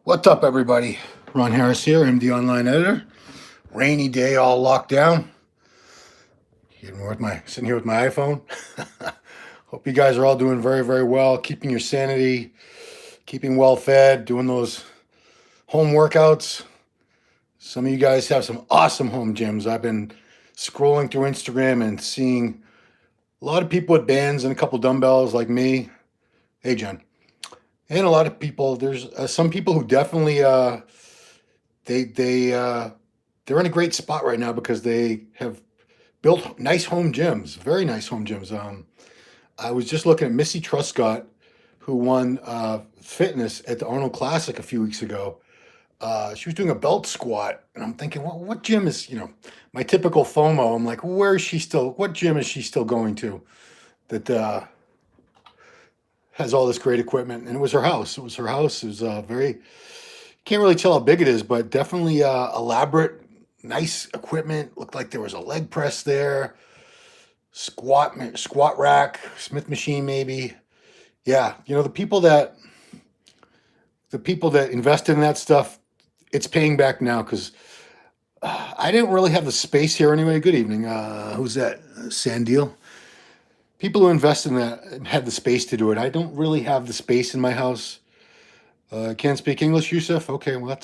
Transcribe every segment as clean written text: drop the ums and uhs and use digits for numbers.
What's up, everybody? Ron Harris here, MD Online Editor. Rainy day, all locked down. Sitting here with my iPhone. Hope you guys are all doing very, very well, keeping your sanity, keeping well fed, doing those home workouts. Some of you guys have some awesome home gyms. I've been scrolling through Instagram and seeing a lot of people with bands and a couple dumbbells like me. Hey, Jen. And a lot of people. There's some people who definitely they're in a great spot right now because they have built nice home gyms, very nice home gyms. I was just looking at Missy Truscott, who won fitness at the Arnold Classic a few weeks ago. She was doing a belt squat, and I'm thinking, what gym is, my typical FOMO. I'm like, what gym is she still going to that has all this great equipment? And it was her house. It was her house. It was very, can't really tell how big it is, but definitely elaborate, nice equipment. Looked like there was a leg press there, squat rack, Smith machine maybe. Yeah, the people that invested in that stuff, it's paying back now because I didn't really have the space here anyway. Good evening. Who's that? Sandil. People who invested in that had the space to do it. I don't really have the space in my house. Can't speak English, Yusuf? Okay, well,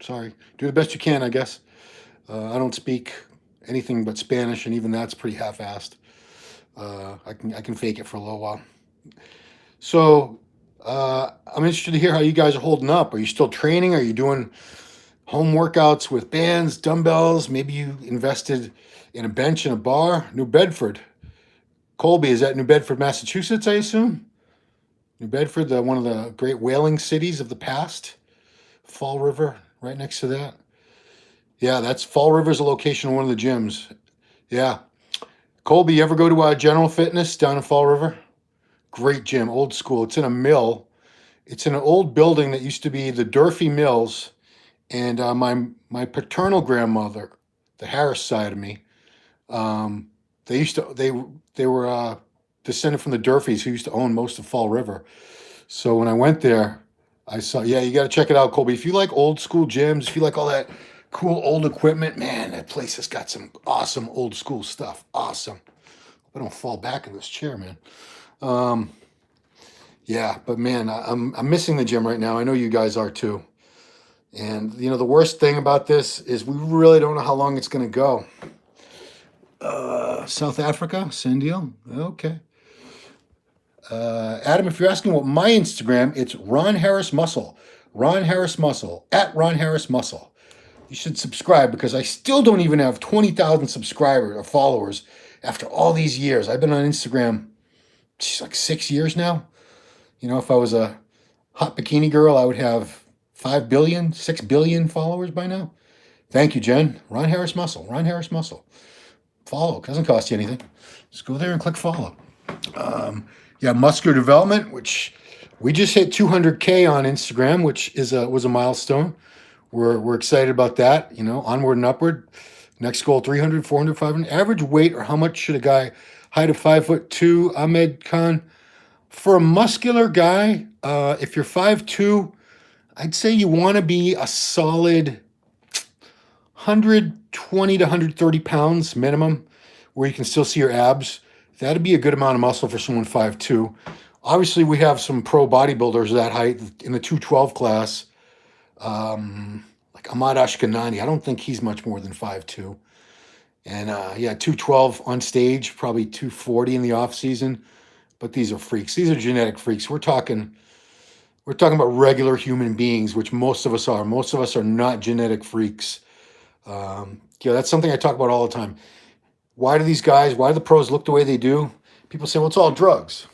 sorry. Do the best you can, I guess. I don't speak anything but Spanish, and even that's pretty half-assed. I can fake it for a little while. So I'm interested to hear how you guys are holding up. Are you still training? Are you doing home workouts with bands, dumbbells? Maybe you invested in a bench and a bar? New Bedford. Colby, is that New Bedford, Massachusetts, I assume? New Bedford, one of the great whaling cities of the past. Fall River, right next to that. Yeah, that's Fall River's a location of one of the gyms. Yeah. Colby, you ever go to General Fitness down in Fall River? Great gym, old school. It's in a mill. It's in an old building that used to be the Durfee Mills. And my paternal grandmother, the Harris side of me, they were descended from the Durfees, who used to own most of Fall River. So when I went there, I saw, yeah, you got to check it out, Colby. If you like old school gyms, if you like all that cool old equipment, man, that place has got some awesome old school stuff. Awesome. I don't fall back in this chair, man. Yeah, but man, I'm missing the gym right now. I know you guys are too. And the worst thing about this is we really don't know how long it's going to go. South Africa, Sandil. Okay. Adam, if you're asking what my Instagram, it's Ron Harris Muscle. Ron Harris Muscle, at Ron Harris Muscle. You should subscribe because I still don't even have 20,000 subscribers or followers after all these years. I've been on Instagram like 6 years now. If I was a hot bikini girl, I would have 5 billion, 6 billion followers by now. Thank you, Jen. Ron Harris Muscle. Ron Harris Muscle. Follow. Doesn't cost you anything. Just go there and click follow. Yeah, muscular development, which we just hit 200K on Instagram, which was a milestone. We're excited about that. Onward and upward. Next goal, 300, 400, 500. Average weight, or how much should a guy, height of 5'2", Ahmed Khan? For a muscular guy, if you're 5'2", I'd say you want to be a solid 120 to 130 pounds minimum, where you can still see your abs. That'd be a good amount of muscle for someone 5'2". Obviously, we have some pro bodybuilders that height in the 212 class, like Ahmad Ashkenani. I don't think he's much more than 5'2". And yeah, 212 on stage, probably 240 in the off season. But these are freaks. These are genetic freaks. We're talking about regular human beings, which most of us are. Most of us are not genetic freaks. That's something I talk about all the time. Why do the pros look the way they do? People say, well, it's all drugs.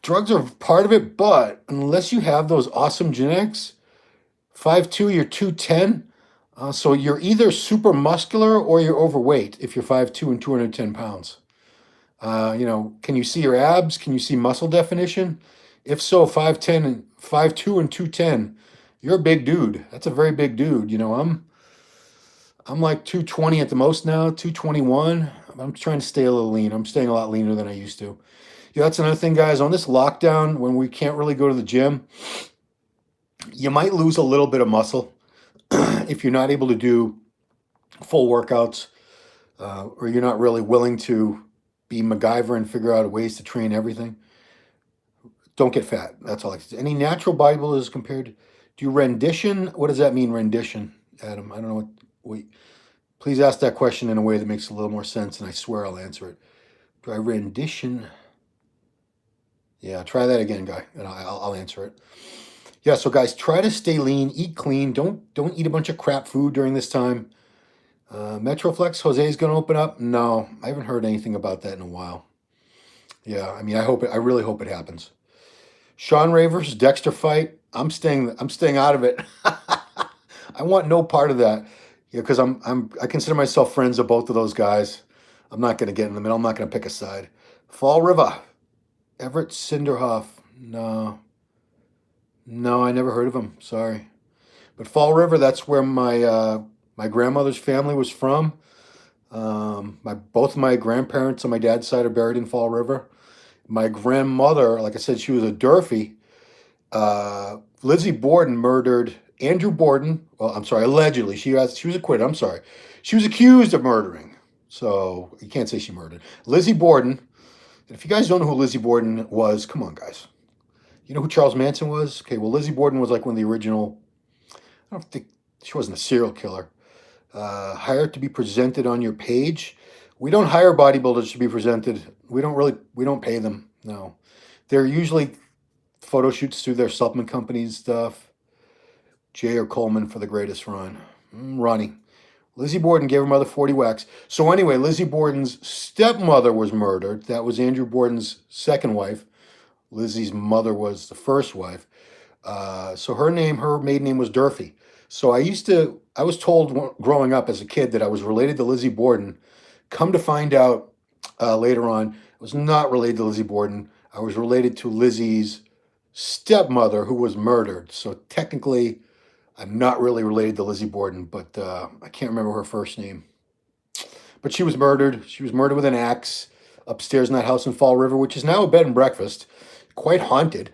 Drugs are part of it, but unless you have those awesome genetics, 5'2", you're 210. So you're either super muscular or you're overweight if you're 5'2" and 210 pounds. Can you see your abs? Can you see muscle definition? If so, 5'2" and 210, you're a big dude. That's a very big dude. I'm like 220 at the most now, 221. I'm trying to stay a little lean. I'm staying a lot leaner than I used to. Yeah, that's another thing, guys. On this lockdown, when we can't really go to the gym, You might lose a little bit of muscle if you're not able to do full workouts, or you're not really willing to be MacGyver and figure out ways to train everything. Don't get fat. That's all I can say. Any natural bodybuilders compared to, do you rendition? What does that mean, rendition, Adam? I don't know what. Wait, please ask that question in a way that makes a little more sense, and I swear I'll answer it. Do I rendition? Yeah, try that again, guy, and I'll answer it. Yeah, so guys, try to stay lean, eat clean. Don't eat a bunch of crap food during this time. Metroflex, Jose's going to open up? No, I haven't heard anything about that in a while. Yeah, I mean, I really hope it happens. Sean Ray versus Dexter fight. I'm staying out of it. I want no part of that. Yeah, because I consider myself friends of both of those guys. I'm not going to get in the middle. I'm not going to pick a side. Fall River, Everett Cinderhoff. No, I never heard of him. Sorry, but Fall River, that's where my grandmother's family was from. Both of my grandparents on my dad's side are buried in Fall River. My grandmother, like I said, she was a Durfee. Lizzie Borden murdered Andrew Borden. Well, I'm sorry, allegedly. She was acquitted. I'm sorry. She was accused of murdering. So you can't say she murdered. Lizzie Borden. If you guys don't know who Lizzie Borden was, come on, guys. You know who Charles Manson was? Okay, well, Lizzie Borden was like one of the original. I don't think she wasn't a serial killer. Hired to be presented on your page. We don't hire bodybuilders to be presented. We don't pay them. No, they're usually photo shoots through their supplement companies stuff. Jay or Coleman for the greatest run. Ronnie. Lizzie Borden gave her mother 40 whacks. So anyway, Lizzie Borden's stepmother was murdered. That was Andrew Borden's second wife. Lizzie's mother was the first wife. So her maiden name was Durfee. So I was told growing up as a kid that I was related to Lizzie Borden. Come to find out later on, I was not related to Lizzie Borden. I was related to Lizzie's stepmother who was murdered. So technically, I'm not really related to Lizzie Borden, but I can't remember her first name. But she was murdered. She was murdered with an axe upstairs in that house in Fall River, which is now a bed and breakfast, quite haunted.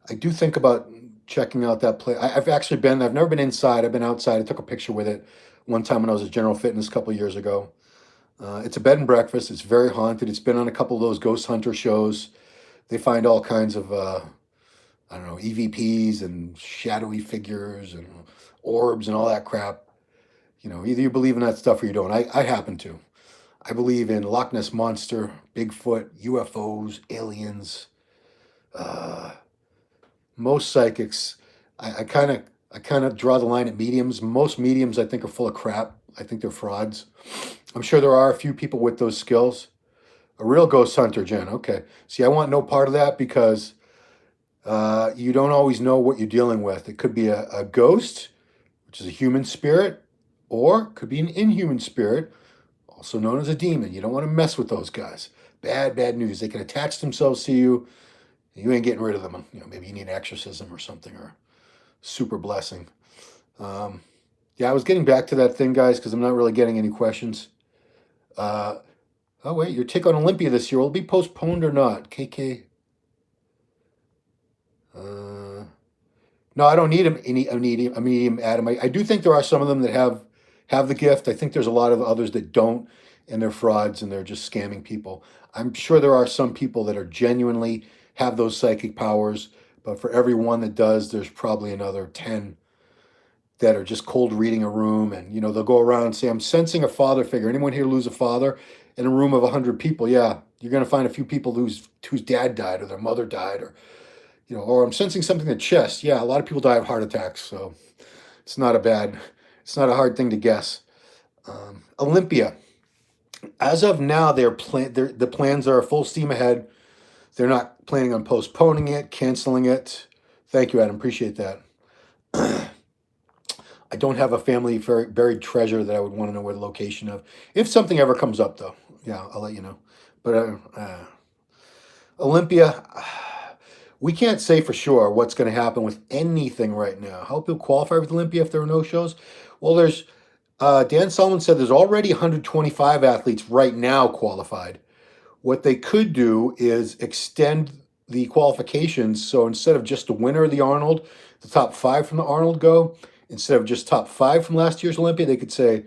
I do think about checking out that place. I've never been inside. I've been outside. I took a picture with it one time when I was at General Fitness a couple of years ago. It's a bed and breakfast. It's very haunted. It's been on a couple of those ghost hunter shows. They find all kinds of, I don't know, EVPs and shadowy figures and orbs and all that crap. You know, either you believe in that stuff or you don't. I happen to. I believe in Loch Ness Monster, Bigfoot, UFOs, aliens. Most psychics, I kind of draw the line at mediums. Most mediums I think are full of crap. I think they're frauds. I'm sure there are a few people with those skills. A real ghost hunter, Jen. Okay. See, I want no part of that because you don't always know what you're dealing with. It could be a ghost, which is a human spirit, or it could be an inhuman spirit, also known as a demon. You don't want to mess with those guys. Bad news. They can attach themselves to you. You ain't getting rid of them. You know, maybe you need exorcism or something, or super blessing. Yeah, I was getting back to that thing, guys, because I'm not really getting any questions. Oh wait, your take on Olympia this year will it be postponed or not? KK. No, I don't need a medium, Adam. I do think there are some of them that have the gift. I think there's a lot of others that don't, and they're frauds and they're just scamming people. I'm sure there are some people that are genuinely have those psychic powers, but for every one that does, there's probably another 10 that are just cold reading a room, and they'll go around and say, I'm sensing a father figure. Anyone here lose a father in a room of 100 people? Yeah, you're going to find a few people whose dad died or their mother died, or I'm sensing something in the chest. Yeah, a lot of people die of heart attacks, so it's not a hard thing to guess. Olympia, as of now, the plans are full steam ahead. They're not planning on postponing it, canceling it. Thank you, Adam. Appreciate that. I don't have a family buried treasure that I would want to know where the location of. If something ever comes up, though, yeah, I'll let you know. But Olympia, we can't say for sure what's going to happen with anything right now. How people qualify with Olympia if there are no shows? Well, there's Dan Sullivan said there's already 125 athletes right now qualified. What they could do is extend the qualifications. So instead of just the winner of the Arnold, the top 5 from the Arnold go. Instead of just top 5 from last year's Olympia, they could say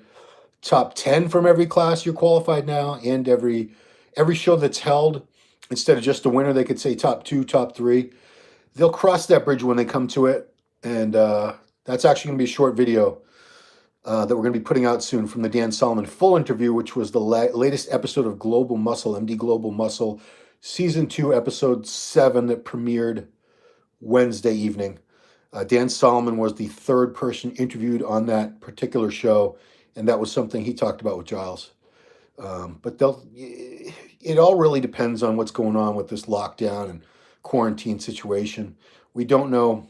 top 10 from every class you're qualified now, and every show that's held. Instead of just the winner, they could say top 2, top 3. They'll cross that bridge when they come to it, and that's actually going to be a short video that we're going to be putting out soon from the Dan Solomon full interview, which was the latest episode of Global Muscle, MD Global Muscle, Season 2, Episode 7 that premiered Wednesday evening. Dan Solomon was the third person interviewed on that particular show, and that was something he talked about with Giles. But it all really depends on what's going on with this lockdown and quarantine situation. We don't know.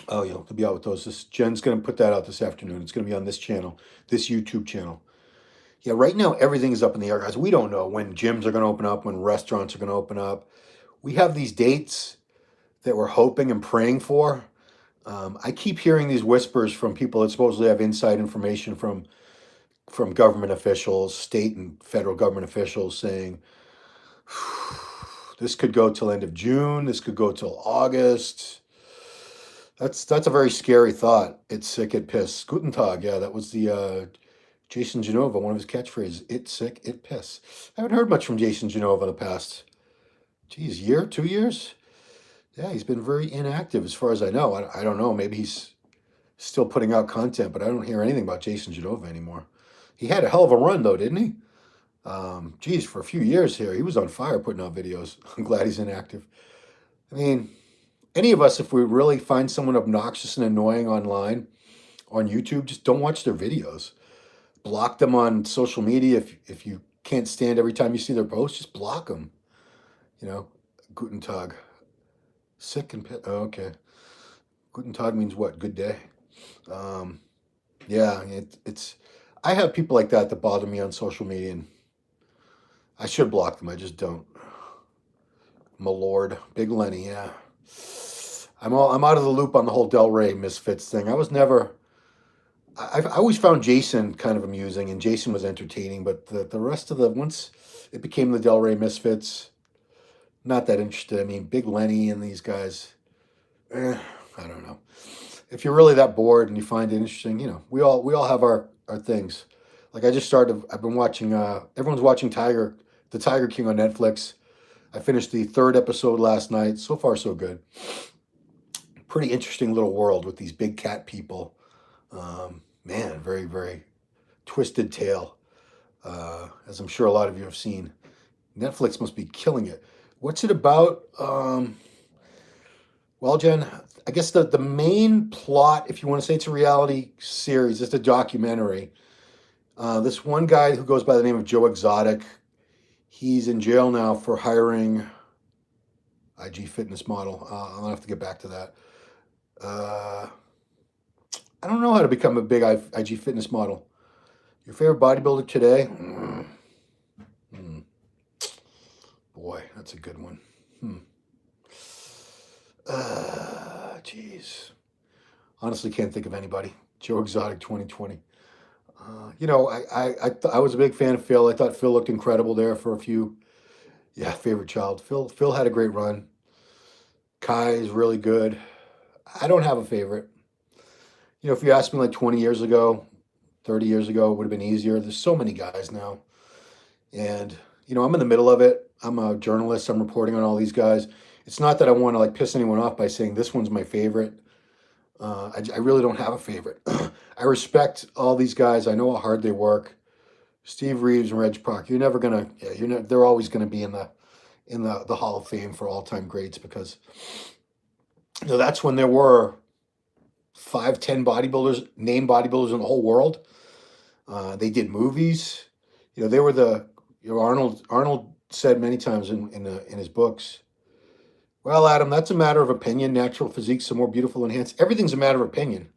Oh, yeah, to be out with those. Jen's going to put that out this afternoon. It's going to be on this channel, this YouTube channel. Yeah, right now everything is up in the air, guys. We don't know when gyms are going to open up, when restaurants are going to open up. We have these dates that we're hoping and praying for. I keep hearing these whispers from people that supposedly have inside information from government officials, state and federal government officials, saying this could go till end of June. This could go till August. That's a very scary thought. It's sick, it piss. Guten Tag. Yeah, that was the Jason Genova, one of his catchphrases. It's sick, it piss. I haven't heard much from Jason Genova in the past, year, 2 years. Yeah, he's been very inactive as far as I know. I don't know. Maybe he's still putting out content, but I don't hear anything about Jason Genova anymore. He had a hell of a run, though, didn't he? For a few years here, he was on fire putting out videos. I'm glad he's inactive. I mean, any of us, if we really find someone obnoxious and annoying online, on YouTube, just don't watch their videos. Block them on social media. If you can't stand every time you see their posts, just block them. Guten Tag. Sick and pit. Oh, okay. Guten Tag means what? Good day. Yeah, it's. I have people like that bother me on social media, and I should block them. I just don't. My lord, Big Lenny. Yeah, I'm out of the loop on the whole Del Rey Misfits thing. I was never. I always found Jason kind of amusing, and Jason was entertaining, but the rest of once it became the Del Rey Misfits, not that interested. I mean, Big Lenny and these guys, I don't know. If you're really that bored and you find it interesting, we all have our things. Like I've been watching, everyone's watching the Tiger King on Netflix. I finished the 3rd episode last night. So far, so good. Pretty interesting little world with these big cat people. Man, very, very twisted tale, as I'm sure a lot of you have seen. Netflix must be killing it. What's it about? Well, Jen, I guess the main plot, if you want to say it's a reality series, it's a documentary. This one guy who goes by the name of Joe Exotic, he's in jail now for hiring IG fitness model. I'll have to get back to that. I don't know how to become a big IG fitness model. Your favorite bodybuilder today? Boy, that's a good one. Jeez. Honestly, can't think of anybody. Joe Exotic 2020. I was a big fan of Phil. I thought Phil looked incredible there for a few. Yeah, favorite child. Phil had a great run. Kai is really good. I don't have a favorite. If you asked me like 20 years ago, 30 years ago, it would have been easier. There's so many guys now. And, I'm in the middle of it. I'm a journalist. I'm reporting on all these guys. It's not that I want to piss anyone off by saying this one's my favorite. I really don't have a favorite. I respect all these guys. I know how hard they work. Steve Reeves and Reg Park. They're always gonna be in the Hall of Fame for all-time greats, because that's when there were 5, 10 bodybuilders, named bodybuilders in the whole world. They did movies. They were Arnold said many times in his books, well, Adam, that's a matter of opinion. Natural physiques are more beautiful and enhanced. Everything's a matter of opinion.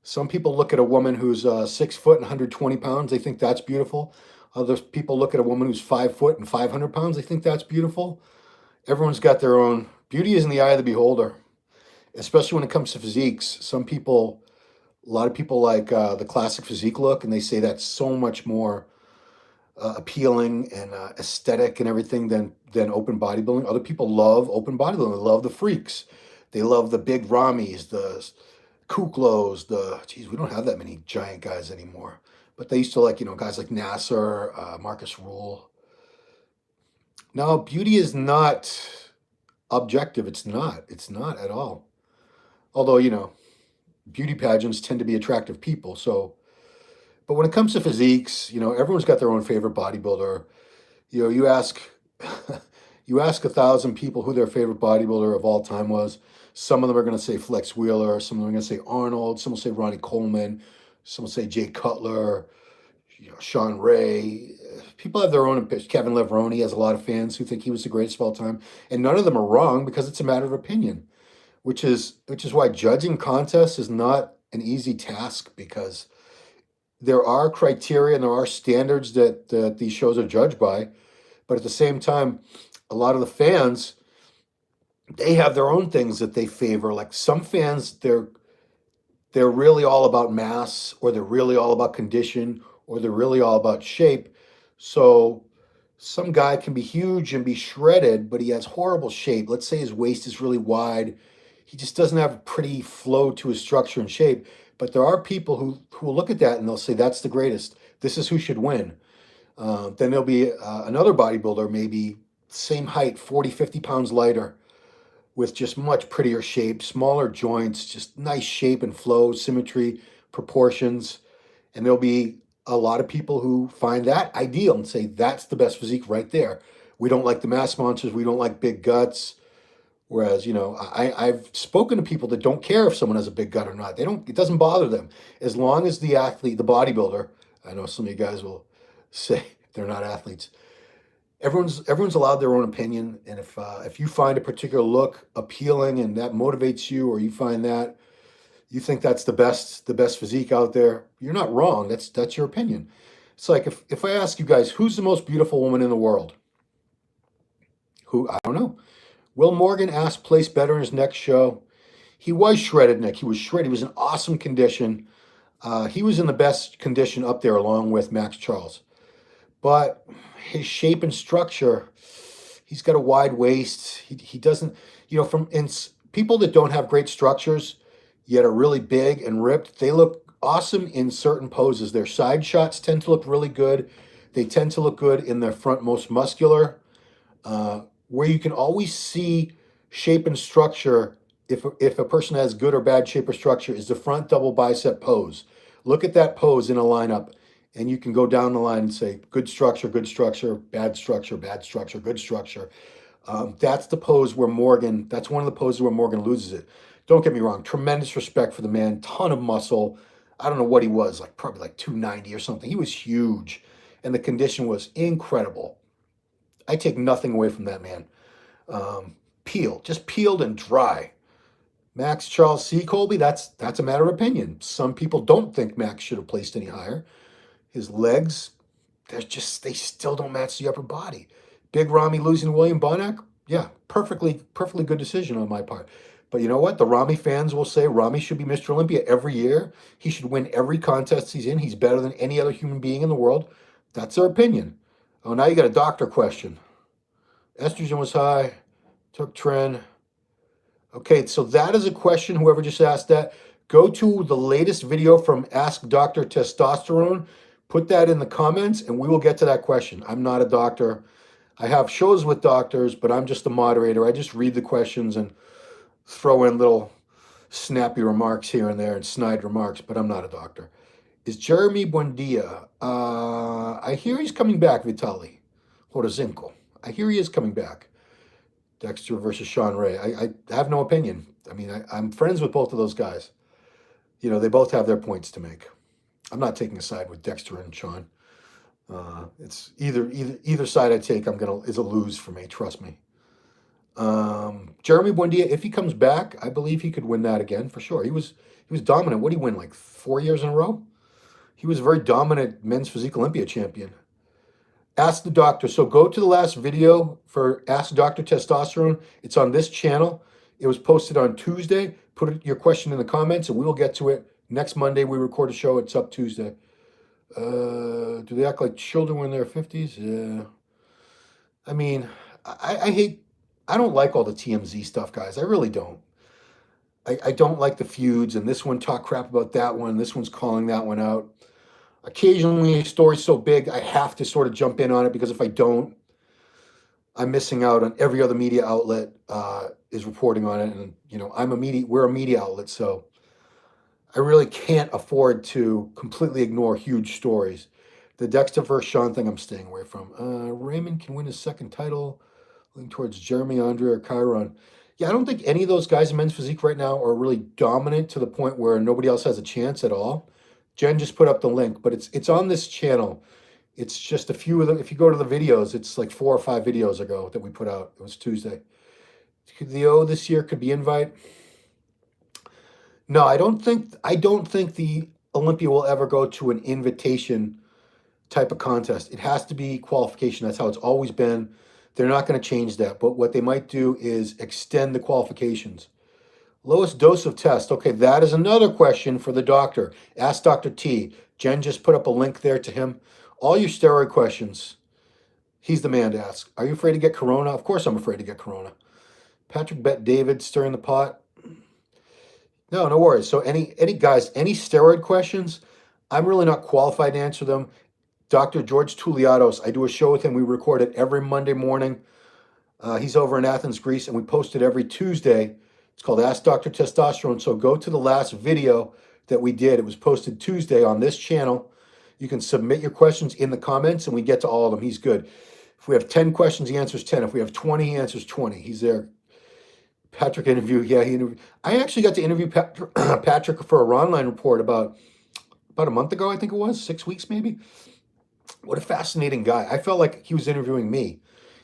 Some people look at a woman who's 6 foot and 120 pounds. They think that's beautiful. Other people look at a woman who's 5 foot and 500 pounds. They think that's beautiful. Everyone's got their own. Beauty is in the eye of the beholder, especially when it comes to physiques. A lot of people like the classic physique look, and they say that's so much more appealing and aesthetic and everything than open bodybuilding. Other people love open bodybuilding. They love the freaks. They love the big Ramis, the Kuklos, geez, we don't have that many giant guys anymore. But they used to like, guys like Nasser, Marcus Rule. No, beauty is not objective. It's not. It's not at all. Although, beauty pageants tend to be attractive people. So, but when it comes to physiques, everyone's got their own favorite bodybuilder. You ask, you ask 1,000 people who their favorite bodybuilder of all time was. Some of them are going to say Flex Wheeler. Some of them are going to say Arnold. Some will say Ronnie Coleman. Some will say Jay Cutler, Sean Ray. People have their own opinions. Kevin Levrone has a lot of fans who think he was the greatest of all time, and none of them are wrong because it's a matter of opinion, which is why judging contests is not an easy task, because there are criteria and there are standards that these shows are judged by, but at the same time, a lot of the fans, they have their own things that they favor. Like some fans, they're really all about mass, or they're really all about condition, or they're really all about shape. So some guy can be huge and be shredded, but he has horrible shape. Let's say his waist is really wide. He just doesn't have a pretty flow to his structure and shape. But there are people who will look at that and they'll say, that's the greatest. This is who should win. Then there'll be another bodybuilder, maybe same height, 40, 50 pounds lighter, with just much prettier shape, smaller joints, just nice shape and flow, symmetry, proportions. And there'll be a lot of people who find that ideal and say, that's the best physique right there. We don't like the mass monsters. We don't like big guts. Whereas, I've spoken to people that don't care if someone has a big gut or not. It doesn't bother them. As long as the athlete, the bodybuilder, I know some of you guys will say they're not athletes. Everyone's allowed their own opinion, and if you find a particular look appealing and that motivates you, or you find that you think that's the best physique out there, you're not wrong. That's your opinion. It's like if I ask you guys, who's the most beautiful woman in the world? Who? I don't know. Will Morgan asked place better in his next show. He was shredded, Nick. He was shredded. He was in awesome condition. He was in the best condition up there along with Max Charles. But his shape and structure, he's got a wide waist. He doesn't, people that don't have great structures yet are really big and ripped, they look awesome in certain poses. Their side shots tend to look really good. They tend to look good in their front most muscular. Where you can always see shape and structure, if a person has good or bad shape or structure, is the front double bicep pose. Look at that pose in a lineup, and you can go down the line and say, good structure, bad structure, good structure. That's the pose where that's one of the poses where Morgan loses it. Don't get me wrong, tremendous respect for the man, ton of muscle. I don't know what he was, probably 290 or something. He was huge, and the condition was incredible. I take nothing away from that man. Just peeled and dry. Max Charles C. Colby, that's a matter of opinion. Some people don't think Max should have placed any higher. His legs, they still don't match the upper body. Big Ramy losing to William Bonac, yeah, perfectly good decision on my part. But you know what? The Ramy fans will say Ramy should be Mr. Olympia every year. He should win every contest he's in. He's better than any other human being in the world. That's their opinion. Oh, now you got a doctor question. Estrogen was high, took tren. Okay, so that is a question. Whoever just asked that, go to the latest video from Ask Dr. Testosterone. Put that in the comments, and we will get to that question. I'm not a doctor. I have shows with doctors, but I'm just the moderator. I just read the questions and throw in little snappy remarks here and there and snide remarks, but I'm not a doctor. Is Jeremy Buendia? I hear he's coming back, Vitaly Horozinko. I hear he is coming back. Dexter versus Sean Ray. I have no opinion. I mean, I'm friends with both of those guys. They both have their points to make. I'm not taking a side with Dexter and Sean. It's either side I take, is a lose for me. Trust me. Jeremy Buendia, if he comes back, I believe he could win that again for sure. He was dominant. What did he win, 4 years in a row? He was a very dominant men's physique Olympia champion. Ask the doctor. So go to the last video for Ask Dr. Testosterone. It's on this channel. It was posted on Tuesday. Put your question in the comments and we will get to it. Next Monday we record a show. It's up Tuesday. Do they act like children when they're 50s? Yeah. I mean, I hate, I don't like all the TMZ stuff, guys. I really don't. I don't like the feuds, and this one talk crap about that one. This one's calling that one out. Occasionally, a story's so big, I have to sort of jump in on it because if I don't, I'm missing out on every other media outlet is reporting on it, and we're a media outlet, so I really can't afford to completely ignore huge stories. The Dexter versus Sean thing, I'm staying away from. Raymond can win his second title, leaning towards Jeremy, Andre, or Chiron. Yeah, I don't think any of those guys in men's physique right now are really dominant to the point where nobody else has a chance at all. Jen just put up the link, but it's on this channel. It's just a few of them. If you go to the videos, it's like 4 or 5 videos ago that we put out. It was Tuesday. The O this year could be invite. No, I don't think the Olympia will ever go to an invitation type of contest. It has to be qualification. That's how it's always been. They're not going to change that. But what they might do is extend the qualifications. Lowest dose of test. Okay, that is another question for the doctor. Ask Dr. T. Jen just put up a link there to him. All your steroid questions, he's the man to ask. Are you afraid to get corona? Of course I'm afraid to get corona. Patrick Bet David stirring the pot. No, no worries. So any guys, any steroid questions, I'm really not qualified to answer them. Dr. George Touliatos, I do a show with him. We record it every Monday morning. He's over in Athens, Greece, and we post it every Tuesday. It's called Ask Dr. Testosterone. So go to the last video that we did. It was posted Tuesday on this channel. You can submit your questions in the comments, and we get to all of them. He's good. If we have 10 questions, he answers 10. If we have 20, he answers 20. He's there. Patrick interview. Yeah, he interviewed. I actually got to interview Patrick for a Ronline report about a month ago, I think it was, 6 weeks maybe. What a fascinating guy. I felt like he was interviewing me.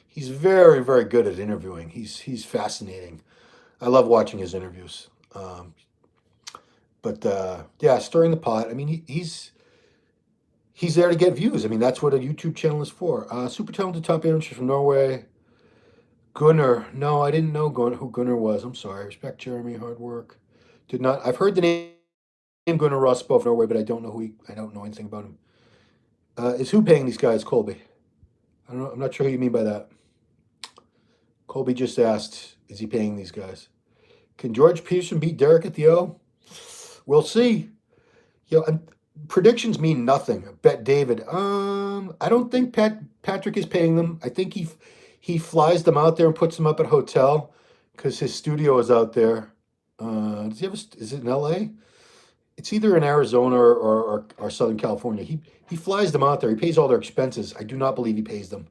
He's very, very good at interviewing. He's fascinating. I love watching his interviews. Yeah, stirring the pot. I mean, he's there to get views. I mean, that's what a YouTube channel is for. Super talented top amateur from Norway. Gunnar. No, I didn't know who Gunnar was. I'm sorry. Respect Jeremy, hard work. Did not. I've heard the name Gunnar Rosbo from Norway, but I don't know I don't know anything about him. Is who paying these guys, Colby? I don't know. I'm not sure who you mean by that. Colby just asked, is he paying these guys? Can George Peterson beat Derek at the O? We'll see. Predictions mean nothing. Bet David. I don't think Patrick is paying them. I think he flies them out there and puts them up at a hotel because his studio is out there. Does he have is it in LA? It's either in Arizona or Southern California. He flies them out there. He pays all their expenses. I do not believe he pays them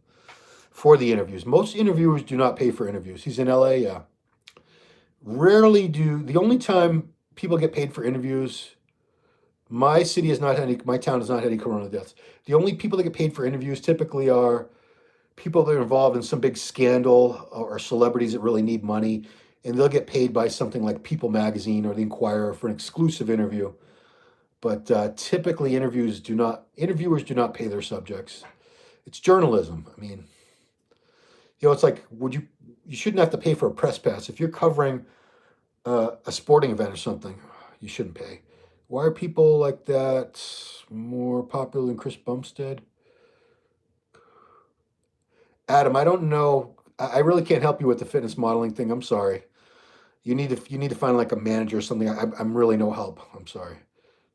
for the interviews. Most interviewers do not pay for interviews. He's in LA, yeah. Rarely do. The only time people get paid for interviews, my town has not had any corona deaths. The only people that get paid for interviews typically are people that are involved in some big scandal or celebrities that really need money, and they'll get paid by something like People Magazine or the Inquirer for an exclusive interview. But typically, interviewers do not pay their subjects. It's journalism. I mean, it's like you shouldn't have to pay for a press pass if you're covering a sporting event or something. You shouldn't pay. Why are people like that more popular than Chris Bumstead? Adam, I don't know. I really can't help you with the fitness modeling thing. I'm sorry. You need to find like a manager or something. I'm really no help. I'm sorry.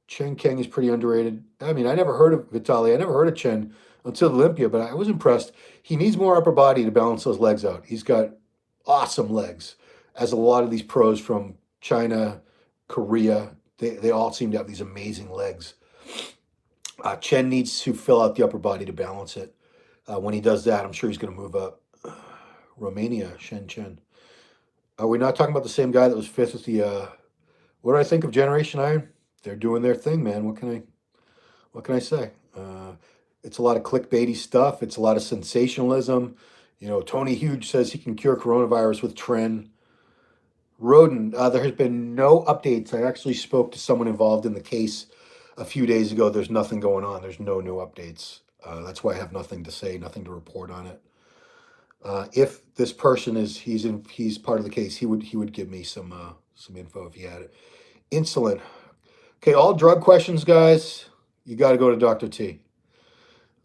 Chen Kang is pretty underrated. I mean, I never heard of Vitaly. I never heard of Chen until Olympia, but I was impressed. He needs more upper body to balance those legs out. He's got awesome legs, as a lot of these pros from China, Korea, they all seem to have these amazing legs. Chen needs to fill out the upper body to balance it. When he does that, I'm sure he's going to move up. Romania, Shen Chen. Are we not talking about the same guy that was fifth with the? What do I think of Generation Iron? They're doing their thing, man. What can I say? It's a lot of clickbaity stuff. It's a lot of sensationalism. Tony Huge says he can cure coronavirus with Tren. Roden, there has been no updates. I actually spoke to someone involved in the case a few days ago. There's nothing going on. There's no new updates. That's why I have nothing to say, nothing to report on it. If this person he's part of the case, he would give me some info if he had it. Insulin. Okay, all drug questions, guys. You got to go to Dr. T.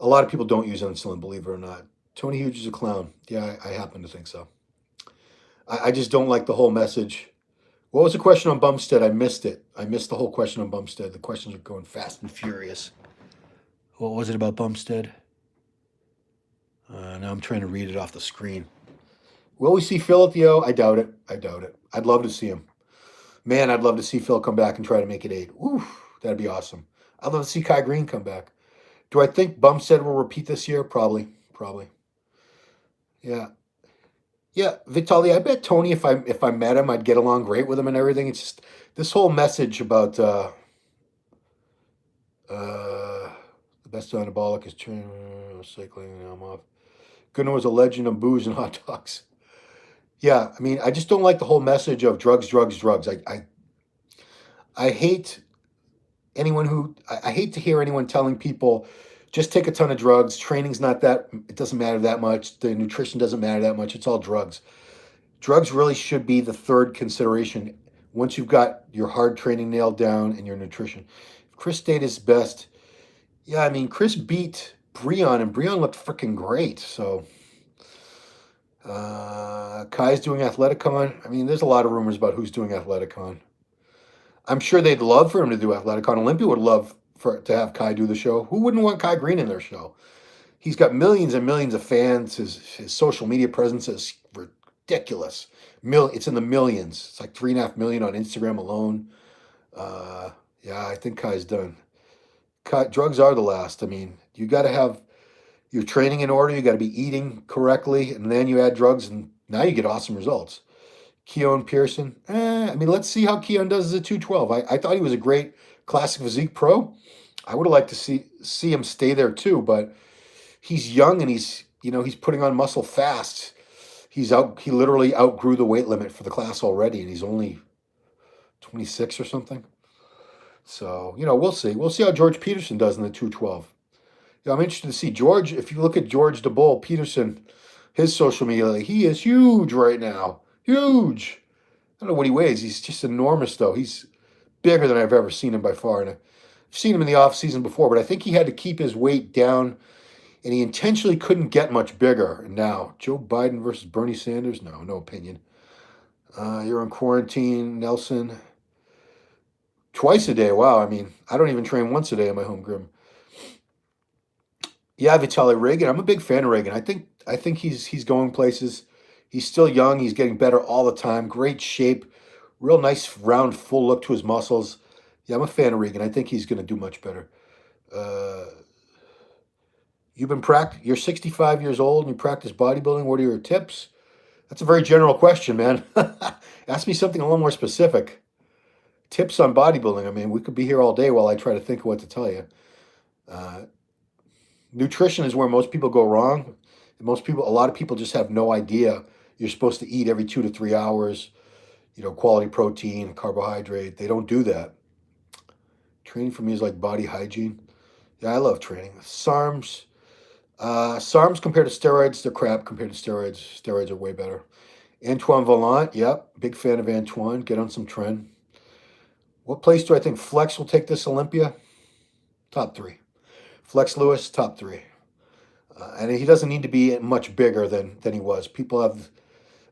A lot of people don't use insulin, believe it or not. Tony Hughes is a clown. Yeah, I happen to think so. I just don't like the whole message. What was the question on Bumstead? I missed it. I missed the whole question on Bumstead. The questions are going fast and furious. What was it about Bumstead? Now I'm trying to read it off the screen. Will we see Phil at the O? I doubt it. I doubt it. I'd love to see him. Man, I'd love to see Phil come back and try to make it 8. Oof, that'd be awesome. I'd love to see Kai Green come back. Do I think Bumstead will repeat this year? Probably. Probably. Yeah. Yeah, Vitali, I bet Tony, if I met him, I'd get along great with him and everything. It's just this whole message about the best anabolic is cycling. I'm off. Gunnar was a legend of booze and hot dogs. Yeah, I mean, I just don't like the whole message of drugs, drugs, drugs. I hate I hate to hear anyone telling people just take a ton of drugs. Training's not that, it doesn't matter that much. The nutrition doesn't matter that much. It's all drugs. Drugs really should be the third consideration once you've got your hard training nailed down and your nutrition. If Chris stayed his best, yeah, I mean, Chris beat Breon, and Breon looked freaking great. So, Kai's doing Athleticon. I mean, there's a lot of rumors about who's doing Athleticon. I'm sure they'd love for him to do Athleticon. Olympia would love to have Kai do the show. Who wouldn't want Kai Green in their show? He's got millions and millions of fans. His social media presence is ridiculous. It's in the millions. It's like 3.5 million on Instagram alone. Yeah, I think Kai's done. Drugs are the last. I mean, you got to have your training in order. You got to be eating correctly, and then you add drugs, and now you get awesome results. Keon Pearson. I mean, let's see how Keon does as a 212. I thought he was a great classic physique pro. I would have liked to see him stay there too, but he's young and he's putting on muscle fast. He literally outgrew the weight limit for the class already, and he's only 26 or something. So, we'll see. We'll see how George Peterson does in the 212. Yeah, I'm interested to see George. If you look at George DeBull Peterson, his social media, he is huge right now. Huge. I don't know what he weighs. He's just enormous, though. He's bigger than I've ever seen him by far. And I've seen him in the off season before, but I think he had to keep his weight down, and he intentionally couldn't get much bigger. And now, Joe Biden versus Bernie Sanders? No opinion. You're on quarantine, Nelson. Twice a day. Wow. I mean, I don't even train once a day in my home gym. Yeah, Vitaly Reagan. I'm a big fan of Reagan. I think he's going places. He's still young. He's getting better all the time. Great shape. Real nice, round, full look to his muscles. Yeah, I'm a fan of Reagan. I think he's going to do much better. You're 65 years old and you practice bodybuilding. What are your tips? That's a very general question, man. Ask me something a little more specific. Tips on bodybuilding. I mean, we could be here all day while I try to think of what to tell you. Nutrition is where most people go wrong. A lot of people just have no idea you're supposed to eat every 2 to 3 hours, quality protein, carbohydrate. They don't do that. Training for me is like body hygiene. Yeah, I love training. SARMs compared to steroids, they're crap compared to steroids. Steroids are way better. Antoine Vallant, yep, big fan of Antoine. Get on some trend. What place do I think Flex will take this Olympia? Top 3. Flex Lewis, top 3. And he doesn't need to be much bigger than he was.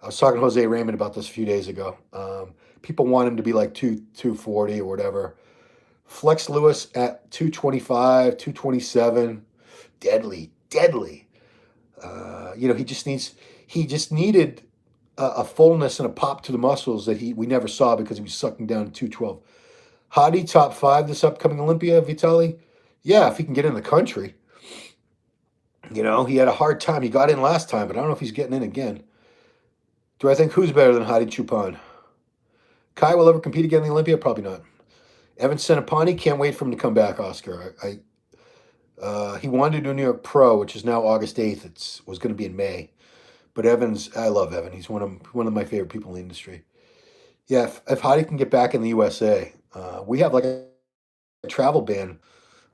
I was talking to Jose Raymond about this a few days ago. People want him to be like 240 or whatever. Flex Lewis at 225, 227, deadly. He just needed a fullness and a pop to the muscles that we never saw because he was sucking down 212. Hadi top 5 this upcoming Olympia, Vitali? Yeah, if he can get in the country. He had a hard time. He got in last time, but I don't know if he's getting in again. Do I think who's better than Hadi Chupan? Kai will ever compete again in the Olympia? Probably not. Evan Senapani, can't wait for him to come back, Oscar. He wanted to do New York Pro, which is now August 8th. It was going to be in May. But I love Evan. He's one of my favorite people in the industry. Yeah, if Hadi can get back in the USA, we have like a travel ban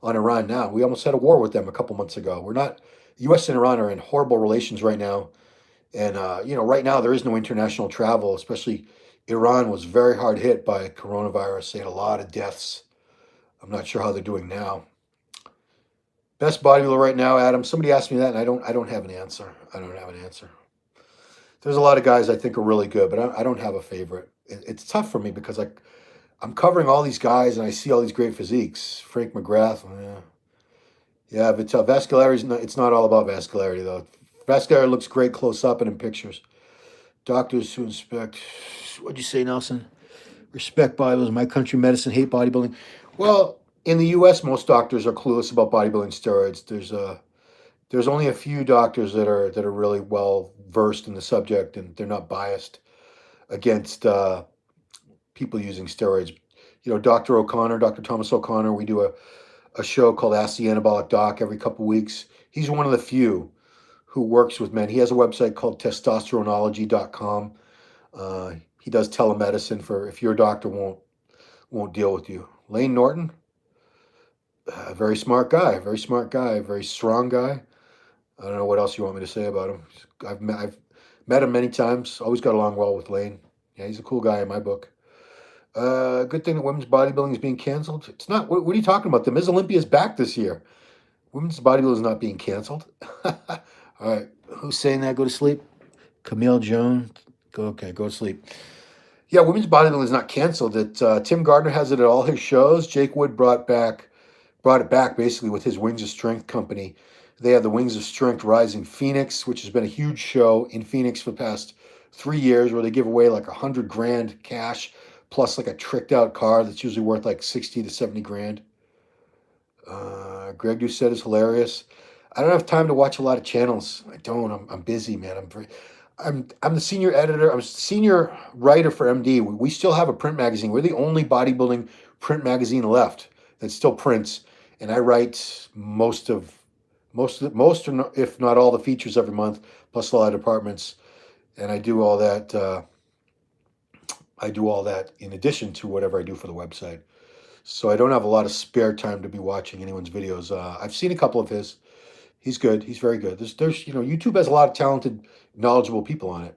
on Iran now. We almost had a war with them a couple months ago. U.S. and Iran are in horrible relations right now. And, right now there is no international travel, especially Iran was very hard hit by coronavirus. They had a lot of deaths. I'm not sure how they're doing now. Best bodybuilder right now, Adam. Somebody asked me that, and I don't have an answer. I don't have an answer. There's a lot of guys I think are really good, but I don't have a favorite. It's tough for me because I'm covering all these guys and I see all these great physiques. Frank McGrath, yeah, but vascularity, it's not all about vascularity, though. Vascularity looks great close up and in pictures. Doctors who inspect, what'd you say, Nelson? Respect bodybuilders, my country, medicine, hate bodybuilding. Well, in the U.S., most doctors are clueless about bodybuilding steroids. There's only a few doctors that are really well versed in the subject, and they're not biased against people using steroids. Dr. O'Connor, Dr. Thomas O'Connor, we do a show called Ask the Anabolic Doc every couple weeks. He's one of the few who works with men. He has a website called testosteronology.com. He does telemedicine for if your doctor won't deal with you. Lane Norton, very smart guy, very strong guy. I don't know what else you want me to say about him. I've met him many times. Always got along well with Lane. Yeah, he's a cool guy in my book. Good thing that women's bodybuilding is being canceled. It's not. What are you talking about? The Ms. Olympia is back this year. Women's bodybuilding is not being canceled. All right, who's saying that? Go to sleep. Camille Jones. Go to sleep. Yeah, women's bodybuilding is not canceled. Tim Gardner has it at all his shows. Jake Wood brought it back basically with his Wings of Strength company. They have the Wings of Strength Rising Phoenix, which has been a huge show in Phoenix for the past 3 years, where they give away like $100,000 cash plus like a tricked out car that's usually worth like 60 to 70 grand. Greg Doucette is hilarious. I don't have time to watch a lot of channels. I don't. I'm busy, man. I'm the senior editor. I'm the senior writer for MD. We still have a print magazine. We're the only bodybuilding print magazine left that still prints, and I write most, if not all, the features every month, plus a lot of departments, and I do all that. In addition to whatever I do for the website. So I don't have a lot of spare time to be watching anyone's videos. I've seen a couple of his. He's good. He's very good. There's YouTube has a lot of talented, knowledgeable people on it.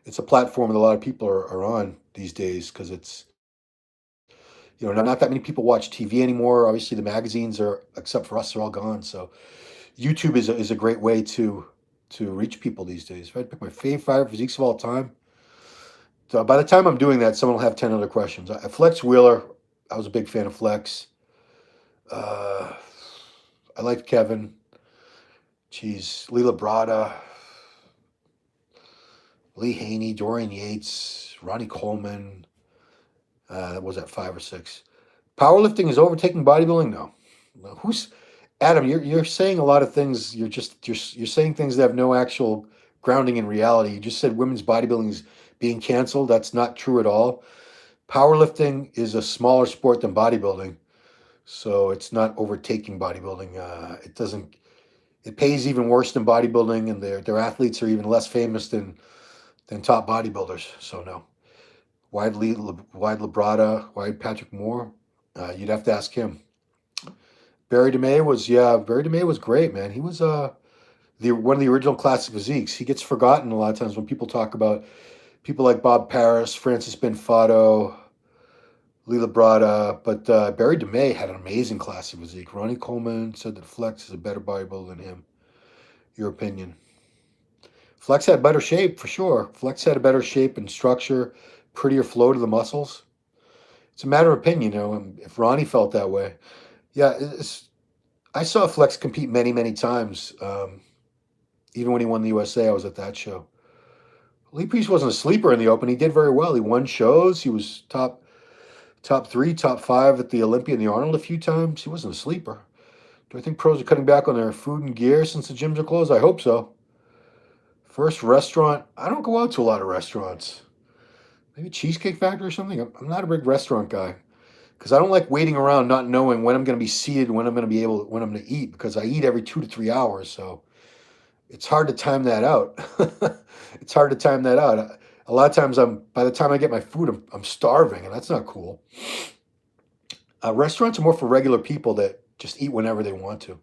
It's a platform that a lot of people are on these days because it's not that many people watch TV anymore. Obviously, the magazines are, except for us, they're all gone. So YouTube is a great way to reach people these days. If I had to pick my favorite 5 physiques of all time, so by the time I'm doing that, someone will have 10 other questions. Flex Wheeler, I was a big fan of Flex. I liked Kevin. Geez, Lee Labrada, Lee Haney, Dorian Yates, Ronnie Coleman. That was at 5 or 6. Powerlifting is overtaking bodybuilding? No. Who's Adam? You're saying a lot of things. You're saying things that have no actual grounding in reality. You just said women's bodybuilding is being canceled. That's not true at all. Powerlifting is a smaller sport than bodybuilding, so it's not overtaking bodybuilding. It pays even worse than bodybuilding, and their athletes are even less famous than top bodybuilders. So no. Why Labrada? Why Patrick Moore? You'd have to ask him. Barry DeMay was great, man. He was one of the original classic physiques. He gets forgotten a lot of times when people talk about people like Bob Paris, Francis Benfato, Lee Labrada, but Barry DeMay had an amazing classic physique. Ronnie Coleman said that Flex is a better bodybuilder than him. Your opinion? Flex had better shape for sure. Flex had a better shape and structure, prettier flow to the muscles. It's a matter of opinion, if Ronnie felt that way. Yeah, I saw Flex compete many, many times. Even when he won the USA, I was at that show. Lee Priest wasn't a sleeper in the Open. He did very well. He won shows. He was top 3, top 5 at the Olympia and the Arnold a few times. He wasn't a sleeper. Do I think pros are cutting back on their food and gear since the gyms are closed? I hope so. First restaurant. I don't go out to a lot of restaurants. Maybe Cheesecake Factory or something. I'm not a big restaurant guy because I don't like waiting around not knowing when I'm going to be seated, when I'm going to eat, because I eat every 2 to 3 hours. So it's hard to time that out. A lot of times by the time I get my food, I'm starving, and that's not cool. Restaurants are more for regular people that just eat whenever they want to.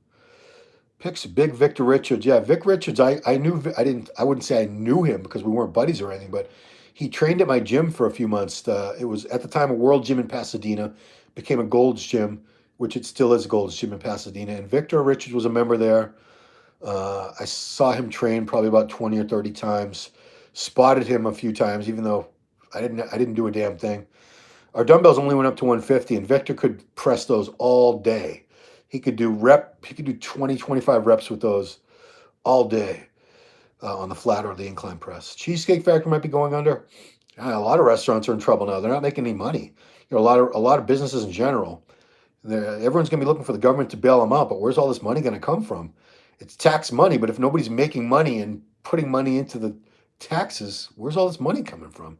Picks big Victor Richards. Yeah, Vic Richards. I wouldn't say I knew him because we weren't buddies or anything, but he trained at my gym for a few months. It was at the time a World Gym in Pasadena, became a Gold's Gym, which it still is a Gold's Gym in Pasadena. And Victor Richards was a member there. I saw him train probably about 20 or 30 times. Spotted him a few times, even though I didn't do a damn thing. Our dumbbells only went up to 150, and Victor could press those all day. He could do 20, 25 reps with those all day on the flat or the incline press. Cheesecake Factory might be going under. A lot of restaurants are in trouble now. They're not making any money. A lot of businesses in general. Everyone's going to be looking for the government to bail them out, but where's all this money going to come from? It's tax money, but if nobody's making money and putting money into the taxes, where's all this money coming from?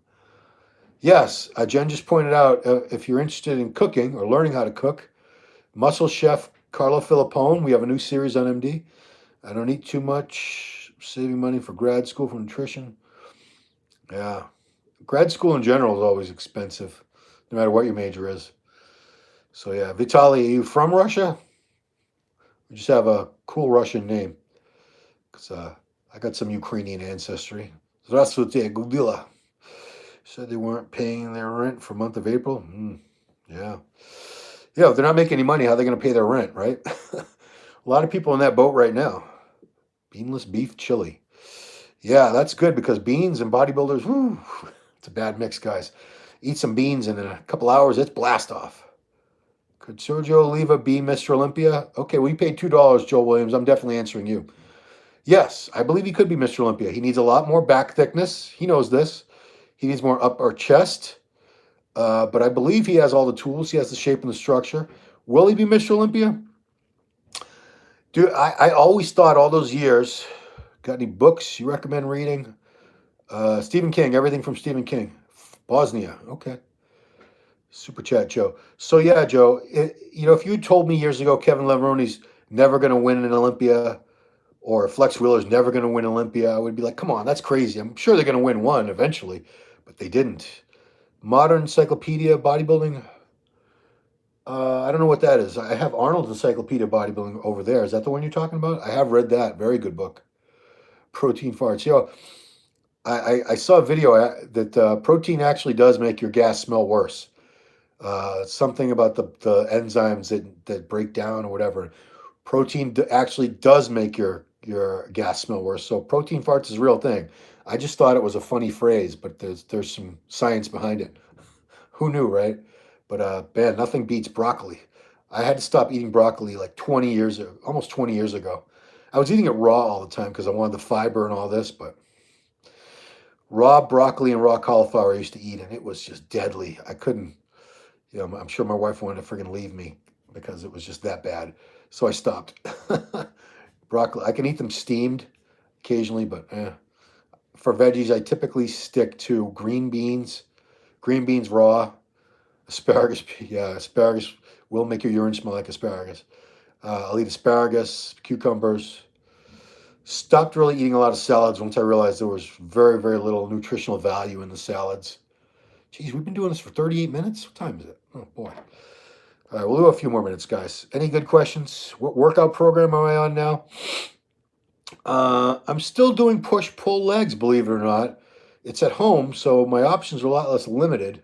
Yes, Jen just pointed out, if you're interested in cooking or learning how to cook, Muscle Chef Carlo Filippone, we have a new series on MD. I don't eat too much, saving money for grad school for nutrition. Yeah, grad school in general is always expensive, no matter what your major is. So yeah, Vitaly, are you from Russia? You just have a cool Russian name. Because I got some Ukrainian ancestry. Здравствуйте, Gudila. Said they weren't paying their rent for month of April. Yeah. Yeah, if they're not making any money, how are they going to pay their rent, right? A lot of people in that boat right now. Beanless beef chili. Yeah, that's good because beans and bodybuilders, whoo, it's a bad mix, guys. Eat some beans and in a couple hours, it's blast off. Could Sergio Oliva be Mr. Olympia? Okay, we paid $2, Joe Williams. I'm definitely answering you. Yes, I believe he could be Mr. Olympia. He needs a lot more back thickness. He knows this. He needs more upper chest. But I believe he has all the tools. He has the shape and the structure. Will he be Mr. Olympia? Dude, I always thought all those years, got any books you recommend reading? Stephen King, everything from Stephen King. Bosnia, okay. Super chat, Joe. So yeah, Joe, if you had told me years ago Kevin Leverone's never going to win an Olympia or Flex Wheeler's never going to win Olympia, I would be like, come on, that's crazy. I'm sure they're going to win one eventually, but they didn't. Modern Encyclopedia Bodybuilding. I don't know what that is. I have Arnold's Encyclopedia Bodybuilding over there. Is that the one you're talking about? I have read that. Very good book. Protein farts. I saw a video that protein actually does make your gas smell worse. Something about the enzymes that break down or whatever. Protein actually does make your gas smell worse. So protein farts is a real thing. I just thought it was a funny phrase, but there's some science behind it. Who knew, right? But man, nothing beats broccoli. I had to stop eating broccoli like almost 20 years ago. I was eating it raw all the time because I wanted the fiber and all this, but raw broccoli and raw cauliflower I used to eat, and it was just deadly. I couldn't, I'm sure my wife wanted to friggin' leave me because it was just that bad. So I stopped. Broccoli, I can eat them steamed occasionally, but for veggies, I typically stick to green beans raw, asparagus. Yeah, asparagus will make your urine smell like asparagus. I'll eat asparagus, cucumbers. Stopped really eating a lot of salads once I realized there was very, very little nutritional value in the salads. Geez, we've been doing this for 38 minutes? What time is it? Oh, boy. All right, we'll do a few more minutes, guys. Any good questions? What workout program am I on now? I'm still doing push-pull legs, believe it or not. It's at home, so my options are a lot less limited.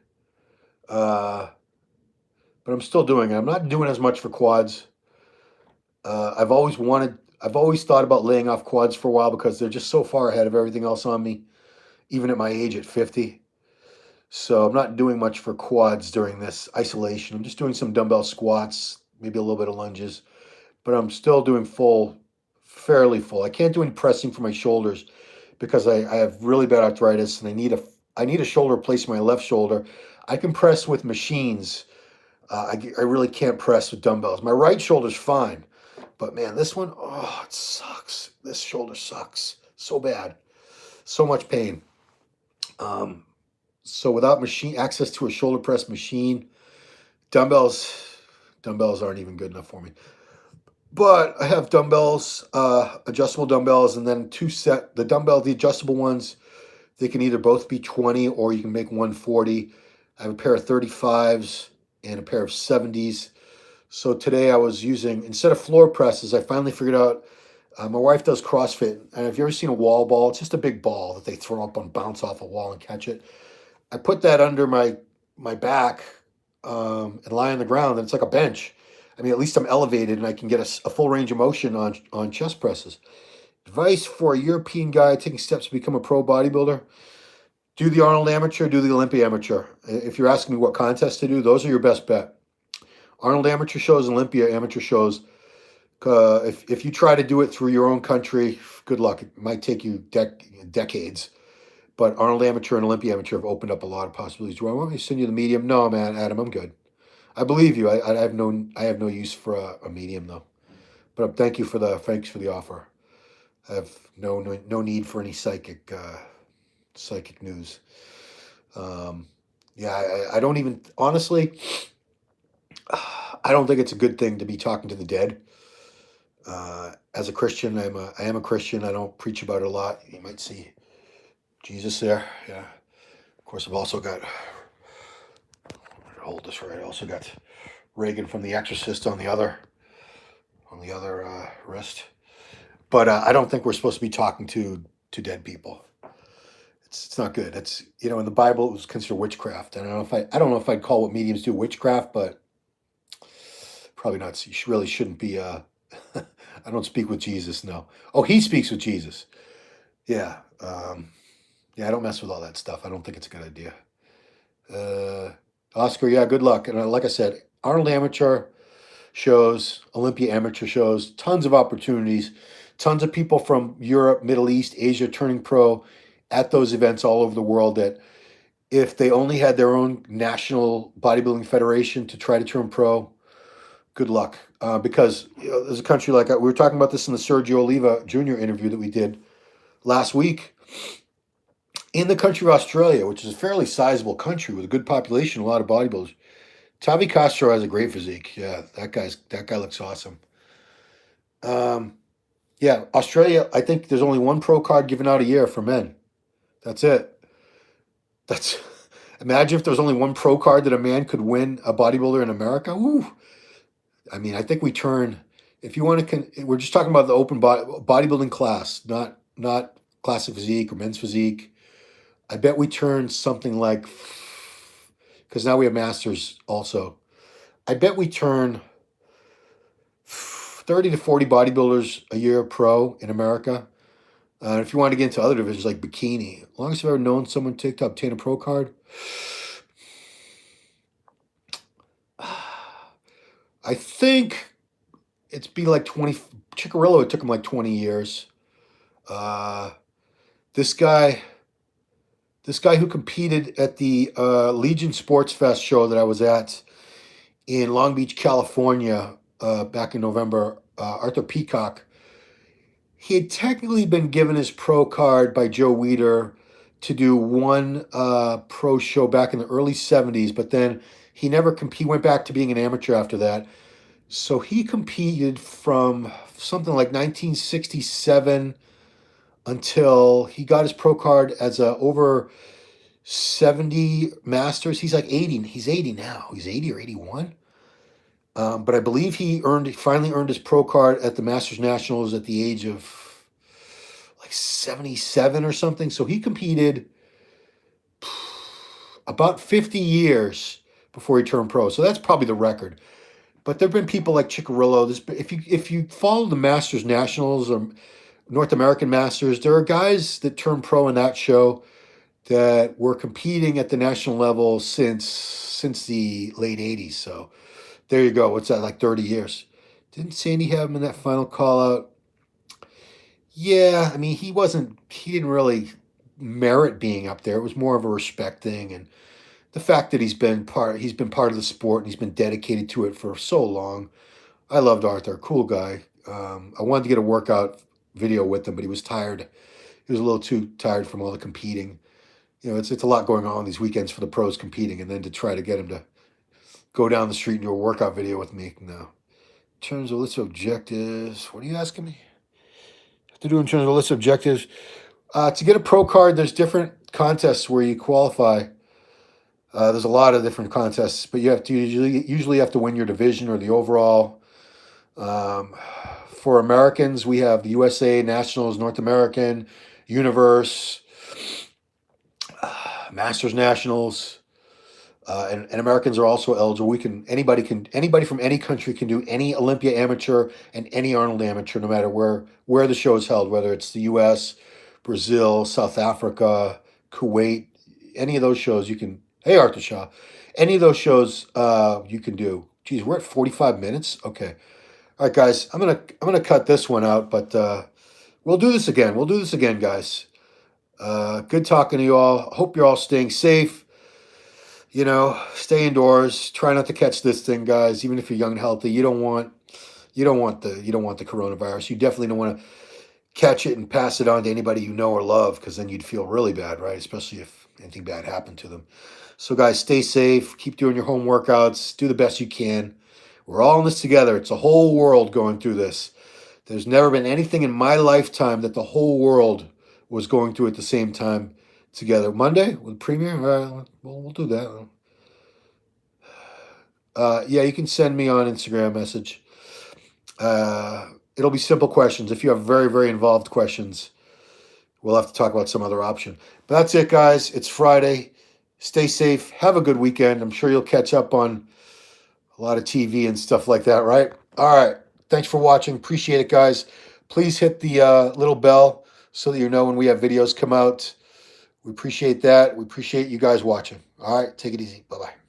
But I'm still doing it. I'm not doing as much for quads. I've always thought about laying off quads for a while because they're just so far ahead of everything else on me, even at my age at 50. So I'm not doing much for quads during this isolation. I'm just doing some dumbbell squats, maybe a little bit of lunges, but I'm still doing fairly full. I can't do any pressing for my shoulders because I have really bad arthritis and I need a shoulder replacement for my left shoulder. I can press with machines. I really can't press with dumbbells. My right shoulder's fine, but man, this one, oh, it sucks. This shoulder sucks so bad, so much pain. So without access to a shoulder press machine, dumbbells aren't even good enough for me. But I have dumbbells, adjustable dumbbells, and then the adjustable ones, they can either both be 20 or you can make 140. I have a pair of 35s and a pair of 70s. So today I was using, instead of floor presses, I finally figured out, my wife does CrossFit. And have you ever seen a wall ball? It's just a big ball that they throw up and bounce off a wall and catch it. I put that under my back and lie on the ground, and it's like a bench. I mean, at least I'm elevated and I can get a full range of motion on chest presses. Advice for a European guy taking steps to become a pro bodybuilder: do the Arnold Amateur, do the Olympia Amateur. If you're asking me what contests to do, those are your best bet. Arnold Amateur shows, Olympia Amateur shows. If you try to do it through your own country, good luck. It might take you decades. But Arnold Amateur and Olympia Amateur have opened up a lot of possibilities. Do I want me to send you the medium? No, man, Adam, I'm good. I believe you. I have no use for a medium though. But thanks for the offer. I have no need for any psychic news. I don't even, honestly, I don't think it's a good thing to be talking to the dead. As a Christian, I am a Christian. I don't preach about it a lot. You might see Jesus there. Yeah. Of course, I've also got, hold this right. I also got Reagan from The Exorcist on the other wrist. But I don't think we're supposed to be talking to dead people. It's not good. It's, in the Bible it was considered witchcraft. And I don't know if I'd call what mediums do witchcraft, but probably not. You really shouldn't be. I don't speak with Jesus. No. Oh, he speaks with Jesus. Yeah. I don't mess with all that stuff. I don't think it's a good idea. Oscar, yeah, good luck. And like I said, Arnold Amateur shows, Olympia Amateur shows, tons of opportunities, tons of people from Europe, Middle East, Asia turning pro at those events all over the world that if they only had their own national bodybuilding federation to try to turn pro, good luck. Because there's a country like, we were talking about this in the Sergio Oliva Jr. interview that we did last week. In the country of Australia, which is a fairly sizable country with a good population, a lot of bodybuilders, Tavi Castro has a great physique. Yeah, that guy looks awesome. Australia, I think there's only one pro card given out a year for men. That's it. Imagine if there was only one pro card that a man could win a bodybuilder in America. Woo! I mean, I think we turn, if you want to, we're just talking about the open bodybuilding class, not classic physique or men's physique. I bet we turn something like, because now we have masters also. I bet we turn 30 to 40 bodybuilders a year pro in America. If you want to get into other divisions like bikini, as long as I've ever known someone to obtain a pro card, I think it's be like 20. Ciccarello, it took him like 20 years. This guy who competed at the Legion Sports Fest show that I was at in Long Beach, California, back in November, Arthur Peacock, he had technically been given his pro card by Joe Weider to do one pro show back in the early 70s, but then he never went back to being an amateur after that. So he competed from something like 1967 until he got his pro card as a over 70 masters. He's like 80. He's 80 now. He's 80 or 81. But I believe he finally earned his pro card at the Masters Nationals at the age of like 77 or something. So he competed about 50 years before he turned pro. So that's probably the record. But there have been people like Ciccarello. If you follow the Masters Nationals or North American Masters, there are guys that turned pro in that show that were competing at the national level since the late 80s. So there you go. What's that, like 30 years? Didn't Sandy have him in that final call out? Yeah, I mean, he didn't really merit being up there. It was more of a respect thing, and the fact that he's been part of the sport and he's been dedicated to it for so long. I loved Arthur, cool guy. I wanted to get a workout video with him, but he was tired. He was a little too tired from all the competing. It's a lot going on these weekends for the pros competing, and then to try to get him to go down the street and do a workout video with me. No. In terms of list of objectives, what are you asking me? Have to do in terms of list of objectives. To get a pro card, there's different contests where you qualify. There's a lot of different contests, but you have to usually have to win your division or the overall. For Americans, we have the USA Nationals, North American, Universe, Masters Nationals. And Americans are also eligible. Anybody from any country can do any Olympia amateur and any Arnold amateur, no matter where the show is held, whether it's the U.S., Brazil, South Africa, Kuwait, any of those shows you can. Hey, Arthur Shaw, any of those shows you can do. Geez, we're at 45 minutes. Okay, all right, guys, I'm gonna cut this one out, but we'll do this again. We'll do this again, guys. Good talking to you all. Hope you're all staying safe. Stay indoors. Try not to catch this thing, guys. Even if you're young and healthy, you don't want the coronavirus. You definitely don't want to catch it and pass it on to anybody you know or love, because then you'd feel really bad, right? Especially if anything bad happened to them. So, guys, stay safe. Keep doing your home workouts. Do the best you can. We're all in this together. It's a whole world going through this. There's never been anything in my lifetime that the whole world was going through at the same time together. Monday with premiere. We'll do that. Yeah, you can send me on Instagram message. It'll be simple questions. If you have very, very involved questions, we'll have to talk about some other option. But that's it, guys. It's Friday. Stay safe. Have a good weekend. I'm sure you'll catch up on a lot of TV and stuff like that, right? All right. Thanks for watching. Appreciate it, guys. Please hit the little bell so that you know when we have videos come out. We appreciate that. We appreciate you guys watching. All right. Take it easy. Bye-bye.